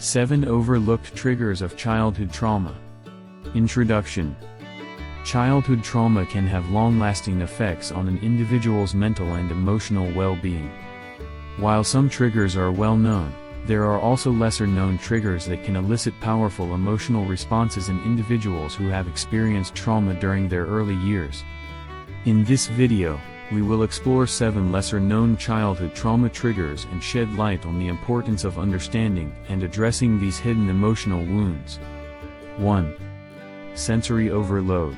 7 Overlooked Triggers of Childhood Trauma. Introduction. Childhood trauma can have long-lasting effects on an individual's mental and emotional well-being. While some triggers are well known, there are also lesser-known triggers that can elicit powerful emotional responses in individuals who have experienced trauma during their early years. In this video, we will explore 7 lesser-known childhood trauma triggers and shed light on the importance of understanding and addressing these hidden emotional wounds. 1. Sensory overload.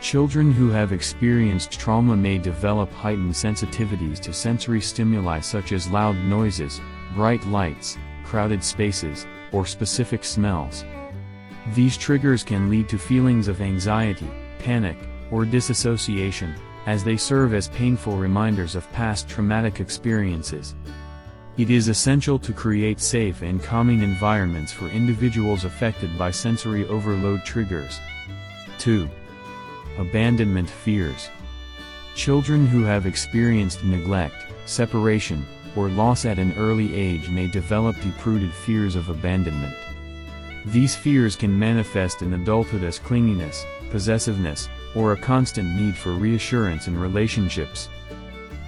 Children who have experienced trauma may develop heightened sensitivities to sensory stimuli such as loud noises, bright lights, crowded spaces, or specific smells. These triggers can lead to feelings of anxiety, panic, or disassociation, as they serve as painful reminders of past traumatic experiences. It is essential to create safe and calming environments for individuals affected by sensory overload triggers. 2. Abandonment fears. Children who have experienced neglect, separation, or loss at an early age may develop deep-rooted fears of abandonment. These fears can manifest in adulthood as clinginess, possessiveness, or a constant need for reassurance in relationships.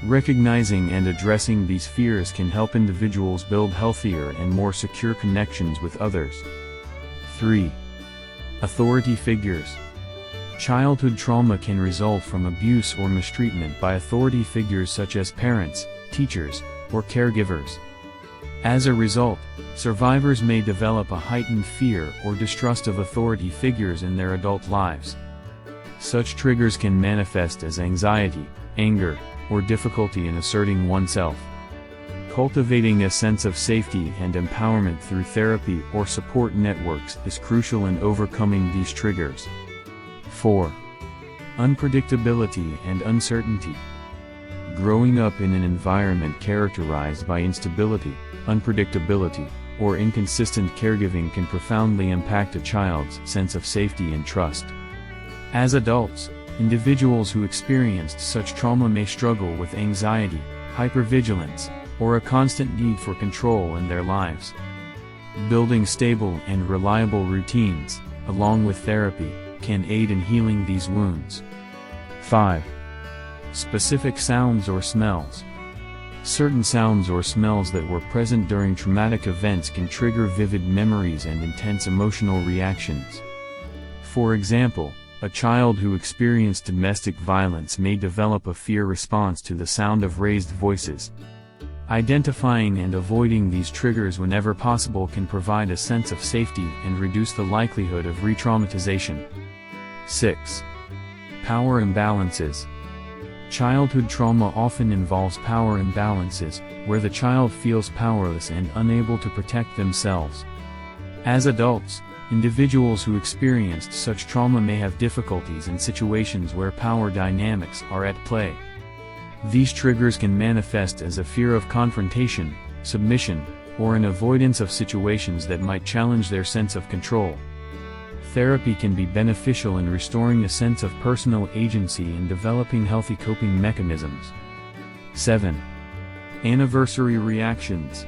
Recognizing and addressing these fears can help individuals build healthier and more secure connections with others. 3. Authority figures. Childhood trauma can result from abuse or mistreatment by authority figures such as parents, teachers, or caregivers. As a result, survivors may develop a heightened fear or distrust of authority figures in their adult lives. Such triggers can manifest as anxiety, anger, or difficulty in asserting oneself. Cultivating a sense of safety and empowerment through therapy or support networks is crucial in overcoming these triggers. 4. Unpredictability and uncertainty. Growing up in an environment characterized by instability, unpredictability, or inconsistent caregiving can profoundly impact a child's sense of safety and trust. As adults, individuals who experienced such trauma may struggle with anxiety, hypervigilance, or a constant need for control in their lives. Building stable and reliable routines, along with therapy, can aid in healing these wounds. 5. Specific sounds or smells. Certain sounds or smells that were present during traumatic events can trigger vivid memories and intense emotional reactions. For example, a child who experienced domestic violence may develop a fear response to the sound of raised voices. Identifying and avoiding these triggers whenever possible can provide a sense of safety and reduce the likelihood of re-traumatization. 6. Power imbalances. Childhood trauma often involves power imbalances, where the child feels powerless and unable to protect themselves. As adults, individuals who experienced such trauma may have difficulties in situations where power dynamics are at play. These triggers can manifest as a fear of confrontation, submission, or an avoidance of situations that might challenge their sense of control. Therapy can be beneficial in restoring a sense of personal agency and developing healthy coping mechanisms. 7. Anniversary reactions.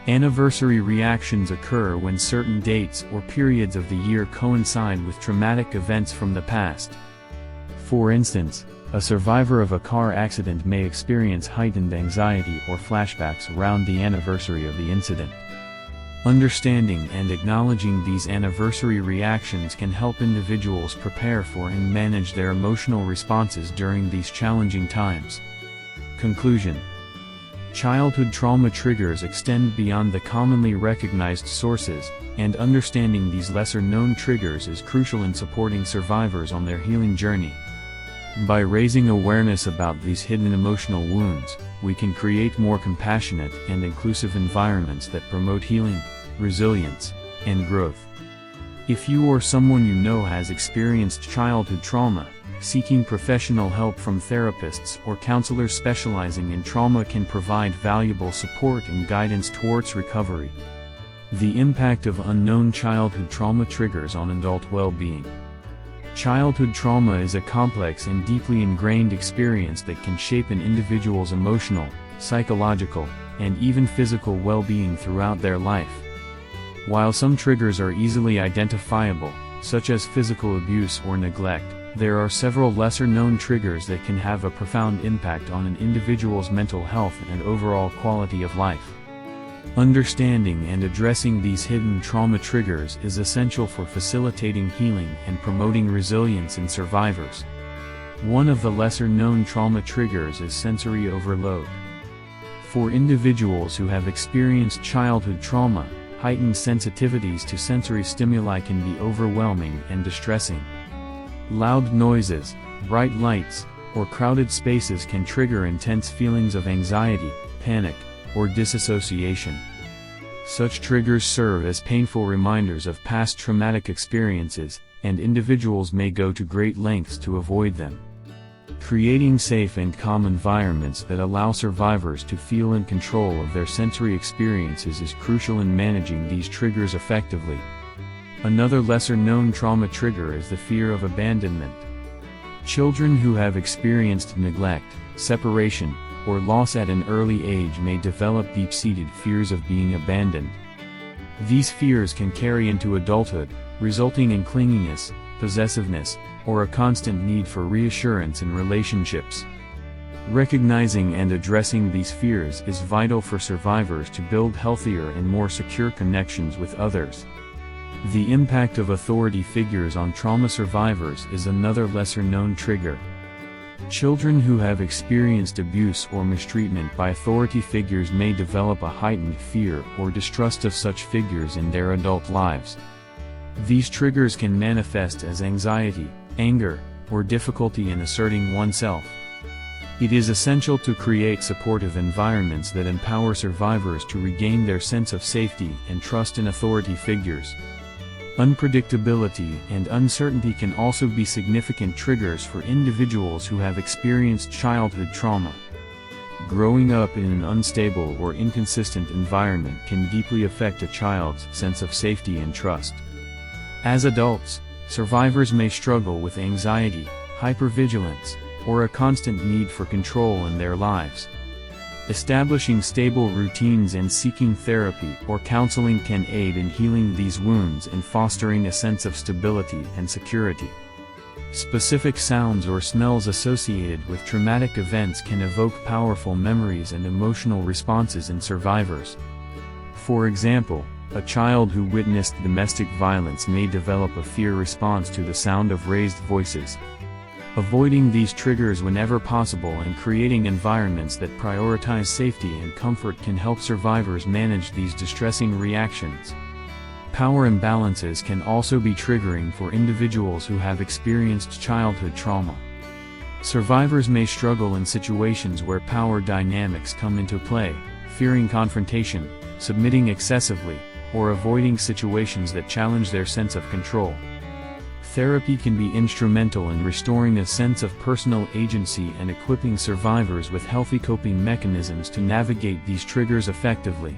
Anniversary reactions occur when certain dates or periods of the year coincide with traumatic events from the past. For instance, a survivor of a car accident may experience heightened anxiety or flashbacks around the anniversary of the incident. Understanding and acknowledging these anniversary reactions can help individuals prepare for and manage their emotional responses during these challenging times. Conclusion. Childhood trauma triggers extend beyond the commonly recognized sources, and understanding these lesser-known triggers is crucial in supporting survivors on their healing journey. By raising awareness about these hidden emotional wounds, we can create more compassionate and inclusive environments that promote healing, resilience, and growth. If you or someone you know has experienced childhood trauma, seeking professional help from therapists or counselors specializing in trauma can provide valuable support and guidance towards recovery. The impact of unknown childhood trauma triggers on adult well-being. Childhood trauma is a complex and deeply ingrained experience that can shape an individual's emotional, psychological, and even physical well-being throughout their life. While some triggers are easily identifiable, such as physical abuse or neglect, there are several lesser-known triggers that can have a profound impact on an individual's mental health and overall quality of life. Understanding and addressing these hidden trauma triggers is essential for facilitating healing and promoting resilience in survivors. One of the lesser-known trauma triggers is sensory overload. For individuals who have experienced childhood trauma, heightened sensitivities to sensory stimuli can be overwhelming and distressing. Loud noises, bright lights, or crowded spaces can trigger intense feelings of anxiety, panic, or disassociation. Such triggers serve as painful reminders of past traumatic experiences, and individuals may go to great lengths to avoid them. Creating safe and calm environments that allow survivors to feel in control of their sensory experiences is crucial in managing these triggers effectively. Another lesser-known trauma trigger is the fear of abandonment. Children who have experienced neglect, separation, or loss at an early age may develop deep-seated fears of being abandoned. These fears can carry into adulthood, resulting in clinginess, possessiveness, or a constant need for reassurance in relationships. Recognizing and addressing these fears is vital for survivors to build healthier and more secure connections with others. The impact of authority figures on trauma survivors is another lesser-known trigger. Children who have experienced abuse or mistreatment by authority figures may develop a heightened fear or distrust of such figures in their adult lives. These triggers can manifest as anxiety, anger, or difficulty in asserting oneself. It is essential to create supportive environments that empower survivors to regain their sense of safety and trust in authority figures. Unpredictability and uncertainty can also be significant triggers for individuals who have experienced childhood trauma. Growing up in an unstable or inconsistent environment can deeply affect a child's sense of safety and trust. As adults, survivors may struggle with anxiety, hypervigilance, or a constant need for control in their lives. Establishing stable routines and seeking therapy or counseling can aid in healing these wounds and fostering a sense of stability and security. Specific sounds or smells associated with traumatic events can evoke powerful memories and emotional responses in survivors. For example, a child who witnessed domestic violence may develop a fear response to the sound of raised voices. Avoiding these triggers whenever possible and creating environments that prioritize safety and comfort can help survivors manage these distressing reactions. Power imbalances can also be triggering for individuals who have experienced childhood trauma. Survivors may struggle in situations where power dynamics come into play, fearing confrontation, submitting excessively, or avoiding situations that challenge their sense of control. Therapy can be instrumental in restoring a sense of personal agency and equipping survivors with healthy coping mechanisms to navigate these triggers effectively.